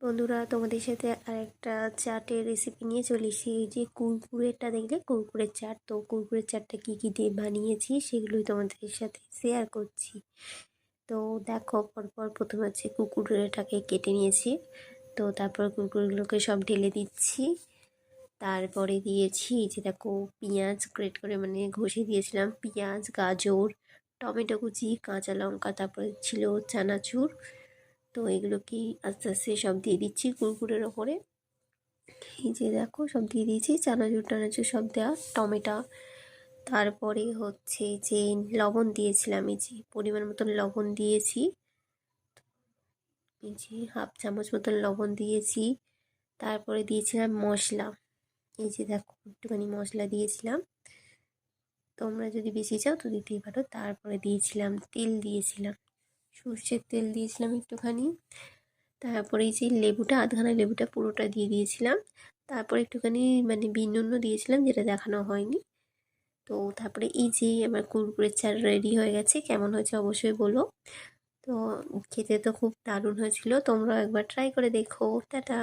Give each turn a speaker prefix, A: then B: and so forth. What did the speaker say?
A: বন্ধুরা, তোমাদের সাথে আরেকটা চাটের রেসিপি নিয়ে চলে এসেছি। এই যে কুরকুরেটা দেখলে, কুরকুরের চাট। তো কুরকুরের চাটটা কী কী দিয়ে বানিয়েছি সেগুলোই তোমাদের সাথে শেয়ার করছি। তো দেখো, পরপর প্রথমে হচ্ছে কুরকুরেটাকে কেটে নিয়েছি। তো তারপর কুরকুরেগুলোকে সব ঢেলে দিচ্ছি। তারপরে দিয়েছি এই যে দেখো, পেঁয়াজ গ্রেট করে মানে ঘষে দিয়েছিলাম, পেঁয়াজ, গাজর, টমেটো কুচি, কাঁচা লঙ্কা, তারপরে ছিল চানাচুর। তো এগুলোকে আস্তে আস্তে সব দিয়ে দিচ্ছি কুরকুরের ওপরে। এই যে দেখো, সব দিয়ে দিয়েছি, চানাচুর টানাচুর সব দেওয়া, টমেটো। তারপরে হচ্ছে যে লবণ দিয়েছিলাম, এই যে পরিমাণ মতন লবণ দিয়েছি, এই যে 1/2 চামচ মতন লবণ দিয়েছি। তারপরে দিয়েছিলাম মশলা, এই যে দেখো একটুখানি মশলা দিয়েছিলাম, তোমরা যদি বেশি চাও তো দিতেই পারো। তারপরে দিয়েছিলাম তেল, দিয়েছিলাম সর্ষের তেল দিয়েছিলাম একটুখানি। তারপরে এই যে লেবুটা, আধখানা লেবুটা পুরোটা দিয়ে দিয়েছিলাম। তারপর একটুখানি মানে বিট নুনও দিয়েছিলাম, যেটা দেখানো হয়নি। তো তারপরে এই যে আমার কুরকুরের চাট রেডি হয়ে গেছে। কেমন হয়েছে অবশ্যই বলো। তো খেতে তো খুব দারুণ হয়েছিল, তোমরাও একবার ট্রাই করে দেখো। টাটা।